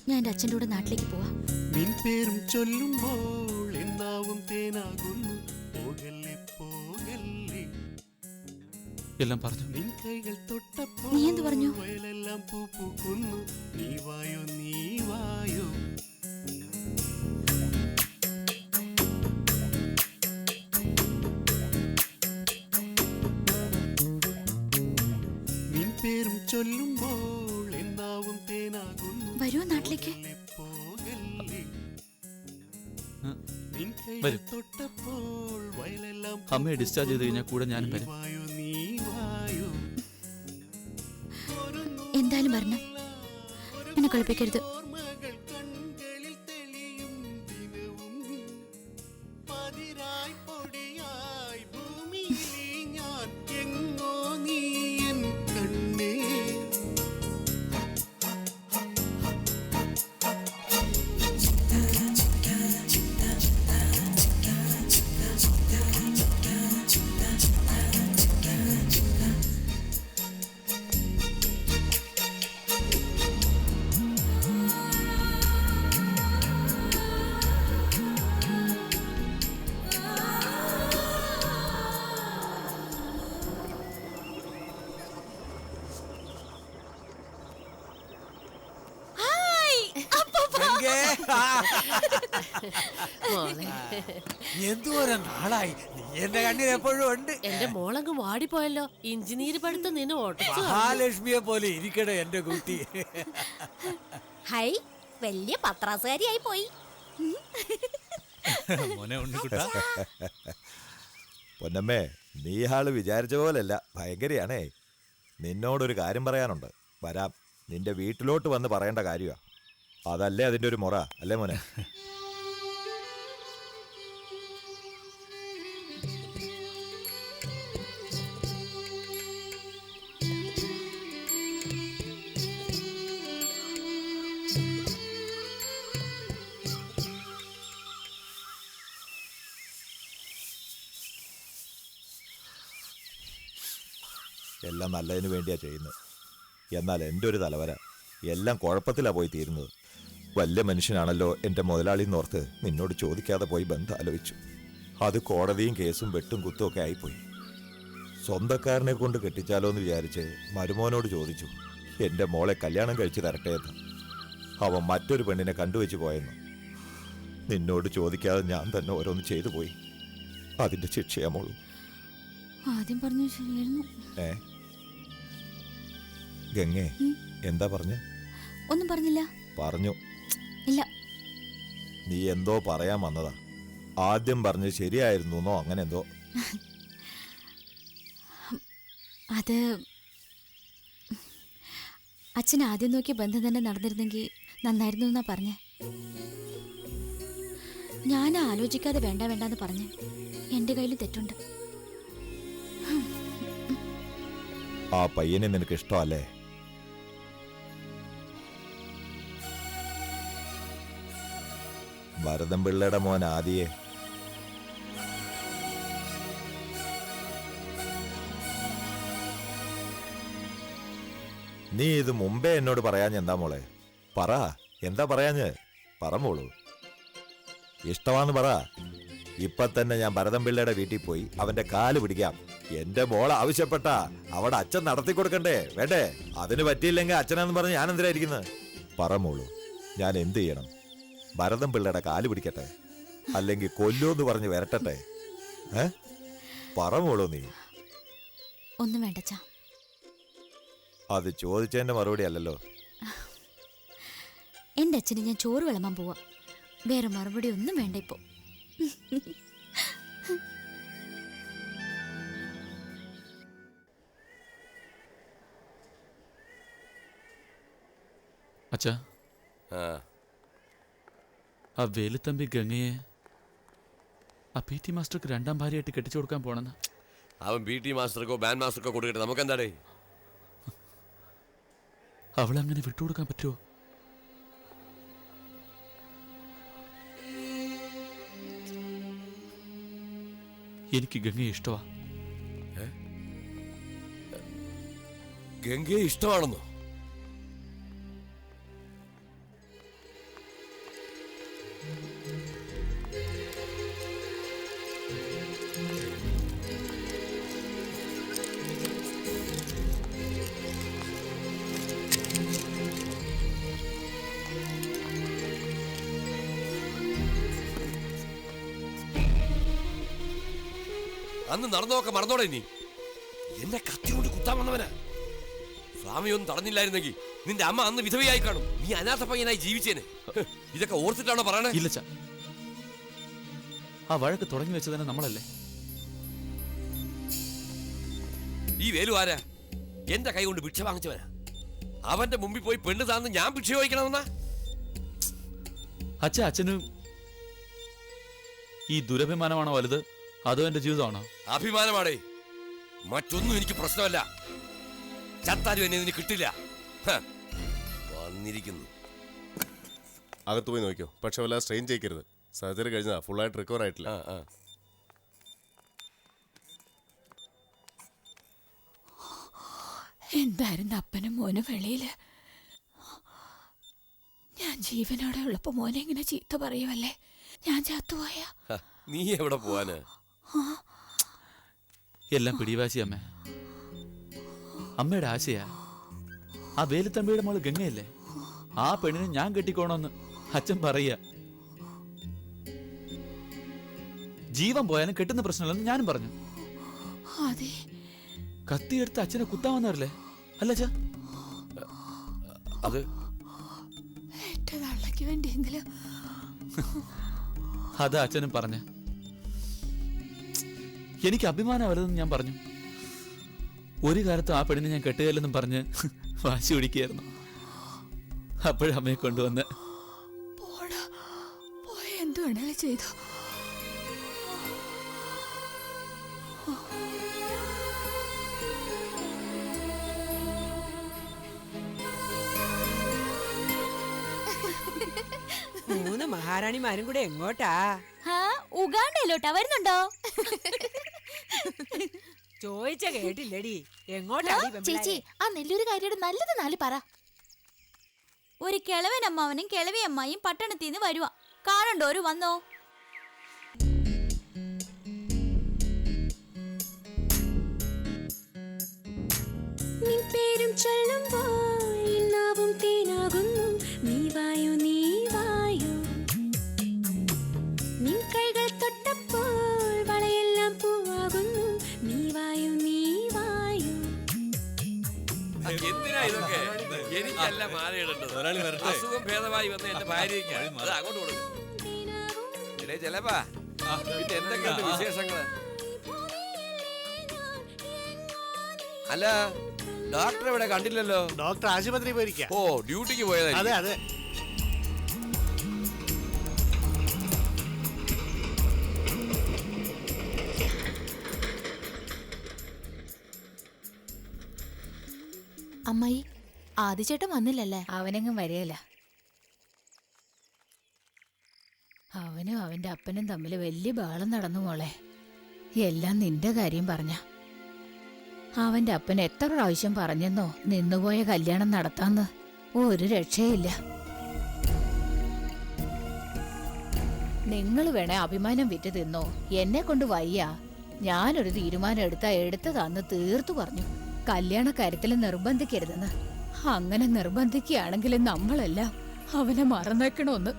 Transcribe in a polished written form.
ഞാൻ എൻ്റെ അച്ഛൻ്റെ കൂടെ നാട്ടിലേക്ക് പോവാം. നിൻ പേരും ചൊല്ലുമ്പോൾ എന്നാവും തേനാകുന്നു. പോകല്ലേ പോകല്ലേ എല്ലാം പറഞ്ഞു. നിൻ കൈകൾ തൊട്ടപ്പോൾ നീ എന്ത് പറഞ്ഞു? വയലെല്ലാം പൂ പൂക്കുന്നു. നീ വായോ നീ വായോ. നിൻ പേരും ചൊല്ലുമ്പോൾ എന്നാവും തേനാകുന്നു. വരുമോ നാട്ടിലേക്ക്? അമ്മയെ ഡിസ്ചാർജ് ചെയ്ത് കഴിഞ്ഞാൽ കൂടെ ഞാനും വരും. എന്തായാലും വരണം. എന്നെ കളിപ്പിക്കരുത്. എന്തോരം നാളായി നീ എന്റെ കണ്ണിൽ എപ്പോഴും ഉണ്ട്. എന്റെ മോളങ്ങ് വാടിപ്പോയല്ലോ. എഞ്ചിനീയർ പഠിത്തം നിന്നെ ഓട്ടിച്ചു. മഹാലക്ഷ്മിയെ പോലെ ഇരിക്കട്ടെ എന്റെ കുട്ടി. ഹൈ, വലിയ പത്രാസുകാരിയായി പോയി. പൊന്നമ്മേ, നീ ആള് വിചാരിച്ച പോലല്ല, ഭയങ്കരയാണേ. നിന്നോടൊരു കാര്യം പറയാനുണ്ട്. വരാം. നിന്റെ വീട്ടിലോട്ട് വന്ന് പറയേണ്ട കാര്യമാ. അതല്ലേ അതിന്റെ ഒരു മുറ, അല്ലേ മോനെ? എല്ലാം നല്ലതിന് വേണ്ടിയാ ചെയ്യുന്നത്. എന്നാൽ എൻ്റെ ഒരു തലവര എല്ലാം കുഴപ്പത്തിലാണ് പോയി തീരുന്നത്. വലിയ മനുഷ്യനാണല്ലോ എൻ്റെ മുതലാളി എന്നോർത്ത് നിന്നോട് ചോദിക്കാതെ പോയി ബന്ധം ആലോചിച്ചു. അത് കോടതിയും കേസും വെട്ടും കുത്തും ഒക്കെ ആയിപ്പോയി. സ്വന്തക്കാരനെ കൊണ്ട് കെട്ടിച്ചാലോ എന്ന് വിചാരിച്ച് മരുമോനോട് ചോദിച്ചു എൻ്റെ മോളെ കല്യാണം കഴിച്ച് തരട്ടെ എന്ന്. അവൻ മറ്റൊരു പെണ്ണിനെ കണ്ടുവെച്ച് പോയെന്ന്. നിന്നോട് ചോദിക്കാതെ ഞാൻ തന്നെ ഓരോന്ന് ചെയ്തു പോയി. അതിൻ്റെ ശിക്ഷയാ മോളൂ. ആദ്യം പറഞ്ഞു ശരിയായിരുന്നു. ഗംഗേ, എന്താ പറഞ്ഞ? ഒന്നും പറഞ്ഞില്ല. പറഞ്ഞു. ഇല്ല. നീ എന്തോ പറയാൻ വന്നതാ. ആദ്യം പറഞ്ഞ് ശരിയായിരുന്നോ അങ്ങനെ എന്തോ. അത് അച്ഛൻ ആദ്യം നോക്കിയ ബന്ധം തന്നെ നടന്നിരുന്നെങ്കിൽ നന്നായിരുന്നു എന്നാ പറഞ്ഞേ. ഞാൻ ആലോചിക്കാതെ വേണ്ട വേണ്ടെന്ന് പറഞ്ഞ് എൻ്റെ കയ്യിൽ തെറ്റുണ്ട്. ആ പയ്യനെ നിനക്ക് ഇഷ്ടമല്ലേ? ഭരതൻ പിള്ളയുടെ മോൻ ആദിയെ. നീ ഇത് മുമ്പേ എന്നോട് പറയാഞ്ഞ എന്താ മോളെ? പറ, എന്താ പറയാഞ്ഞ്? പറമോളൂ. ഇഷ്ടമാന്ന് പറ. ഇപ്പൊ തന്നെ ഞാൻ ഭരതൻ പിള്ളയുടെ വീട്ടിൽ പോയി അവന്റെ കാല് പിടിക്കാം. എന്റെ മോൾ ആവശ്യപ്പെട്ട അവിടെ അച്ഛൻ നടത്തി കൊടുക്കണ്ടേ വേണ്ടേ? അതിന് പറ്റിയില്ലെങ്കിൽ അച്ഛനാന്ന് പറഞ്ഞ് ഞാൻ എന്തിനായിരിക്കുന്നത്? പറമോളൂ, ഞാൻ എന്ത് ചെയ്യണം? ഭരതൻ പിള്ളയുടെ കാല് പിടിക്കട്ടെ, അല്ലെങ്കിൽ കൊല്ലുമെന്ന് പറഞ്ഞ് വരട്ടെ? പറമോളൂ നീ. ഒന്നും വേണ്ടച്ചാ. അത് ചോദിച്ചതിന്റെ മറുപടി അല്ലല്ലോ. എൻ്റെ അച്ഛന് ഞാൻ ചോറ് വിളമ്പാൻ പോവാ. വേറെ മറുപടി ഒന്നും വേണ്ട ഇപ്പോ. അച്ഛാ, ആ വേലുത്തമ്പി ഗംഗയെ ആ പി ടി മാസ്റ്റർക്ക് രണ്ടാം ഭാര്യയായിട്ട് കെട്ടിച്ചു കൊടുക്കാൻ പോണെന്ന്. അവൻ പി ടി മാസ്റ്റർക്കോ ബാൻഡ് മാസ്റ്റർക്കോ കൊടുക്കട്ടെ, നമുക്കെന്താടേ? അവളങ്ങനെ വിട്ടുകൊടുക്കാൻ പറ്റുമോ? എനിക്ക് ഗംഗയെ ഇഷ്ടമാ. ഗംഗയെ ഇഷ്ടമാണെന്നോ? അന്ന് നടന്നോക്കെ മറന്നോടെ നീ എന്നെ കത്തി കൊണ്ട് കുത്താൻ വന്നവനാ. സ്വാമിയൊന്നും തടഞ്ഞില്ലായിരുന്നെങ്കിൽ നിന്റെ അമ്മ അന്ന് വിധവയായി കാണും. നീ അനാഥ പയ്യനായി ജീവിച്ചേനെ. ഇതൊക്കെ ഓർത്തിട്ടാണോ പറയണേ? ഇല്ലച്ച, ആ വഴക്ക് തുടങ്ങി വെച്ചത് തന്നെ നമ്മളല്ലേ. ഈ വേലു ആരാ? എന്റെ കൈ കൊണ്ട് ഭിക്ഷ വാങ്ങിച്ചവനാ. അവന്റെ മുമ്പിൽ പോയി പെണ്ണ് താന്ന് ഞാൻ ഭിക്ഷ ചോദിക്കണമെന്നാ? അച്ഛനും ഈ ദുരഭിമാനമാണോ വലുത്, അതോ എന്റെ ജീവിതമാണോ? അഭിമാനമാടേ, മറ്റൊന്നും എനിക്ക് പ്രശ്നമല്ല. ചത്താലും എന്നെ ഇതിന് കിട്ടില്ല. വന്നിരിക്കുന്നു. അകത്ത് പോയി നോക്കിയോ, പക്ഷെ വല്ല സ്ട്രെയിൻ ചെയ്യിക്കരുത്. സർജറി കഴിഞ്ഞാ ഫുള്ളായിട്ട് റിക്കവർ ആയിട്ടില്ല. എന്തായിരുന്നു അപ്പനും മോനും വെളിയില്? ഞാൻ ജീവനോടെ ഉള്ളപ്പോ മോനെ ഇങ്ങനെ ചീത്ത പറയുമല്ലേ? ഞാൻ ചത്തുപോയാ നീ എവിടെ പോവാന്? എല്ലാം പിടിവാശി അമ്മ. അമ്മയുടെ ആശയാ ആ വേലുത്തമ്പിയുടെ മോള് ഗംഗയല്ലേ, ആ പെണ്ണിനെ ഞാൻ കെട്ടിക്കോണമെന്ന് അച്ഛൻ പറയുക. ജീവൻ പോയാലും കെട്ടുന്ന പ്രശ്നമില്ലെന്ന് ഞാനും പറഞ്ഞു. അതെ, കത്തിയെടുത്ത് അച്ഛനെ കുത്താൻ വന്നവരല്ലേ അല്ല അച്ഛാ? അത് എന്റെ തള്ളയ്ക്ക് വേണ്ടിയെങ്കിലും അതാ അച്ഛനും പറഞ്ഞ. എനിക്ക് അഭിമാനം വലുതെന്ന് ഞാൻ പറഞ്ഞു. ഒരു കാലത്ത് ആ പെണ്ണിനെ ഞാൻ കെട്ടുകയില്ലെന്നും പറഞ്ഞ് വാശി പിടിക്കുകയായിരുന്നു. അപ്പോഴമ്മയെ കൊണ്ടുവന്ന് പോയ എന്ത് വേണേലും ചെയ്തോ. മൂന്ന് മഹാറാണിമാരും കൂടെ എങ്ങോട്ടാ? ഉഗാണ്ടയിലോട്ടാ. വരുന്നുണ്ടോ? ചോദിച്ച കേട്ടില്ലടി. എങ്ങോട്ടാ ചേച്ചി, ആ നെല്ലൂര് കാര്യയുടെ നല്ലത് നാല് പറ. ഒരു കിളവൻ അമ്മാവനും കിളവി അമ്മായിയും പട്ടണത്തിൽ നിന്ന് വരുവാ. കാണണ്ടോ ഒരു വന്നോ? നിൻ പേരും ചൊല്ലുമ്പോൾ നാവും തേനാകുന്നു. നീ വായു നീ വായു. നിൻ കൈകൾ തൊട്ടപ്പോൾ വളയെല്ലാം പൂവാകുന്നു. നീ വായു നീ വായു. എന്തിനാ ഇതൊക്കെ? എനിക്കല്ല മാലയിടേണ്ടത്. അസുഖം ഭേദമായി വന്ന എന്റെ ഭാര്യയ്ക്ക് അത് അങ്ങോട്ട് കൊടുക്കും. ചെലപ്പാ പിന്നെ എന്തൊക്കെയുണ്ട് വിശേഷങ്ങള്? അല്ല, ഡോക്ടർ ഇവിടെ കണ്ടില്ലല്ലോ. ഡോക്ടർ ആശുപത്രി പോയിരിക്കാ. ഓ, ഡ്യൂട്ടിക്ക് പോയതാ. അതെ അതെ. അമ്മായി, ആദിച്ചേട്ടൻ വന്നില്ലല്ലേ? അവനെങ്ങും വരികയില്ല. അവനും അവന്റെ അപ്പനും തമ്മിൽ വലിയ ബഹളം നടന്നു മോളെ. എല്ലാം നിന്റെ കാര്യം പറഞ്ഞ. അവന്റെ അപ്പൻ എത്ര പ്രാവശ്യം പറഞ്ഞെന്നോ നിന്നുപോയ കല്യാണം നടത്താന്ന്. ഒരു രക്ഷയില്ല. നിങ്ങൾ വേണേ അഭിമാനം വിറ്റ് തിന്നോ, എന്നെ കൊണ്ട് വയ്യ. ഞാനൊരു തീരുമാനം എടുത്തതാന്ന് തീർത്തു പറഞ്ഞു. കല്യാണക്കാര്യത്തിൽ നിർബന്ധിക്കരുതെന്ന്. അങ്ങനെ നിർബന്ധിക്കുകയാണെങ്കിലും നമ്മളെല്ലാം അവനെ മറന്നേക്കണമെന്ന്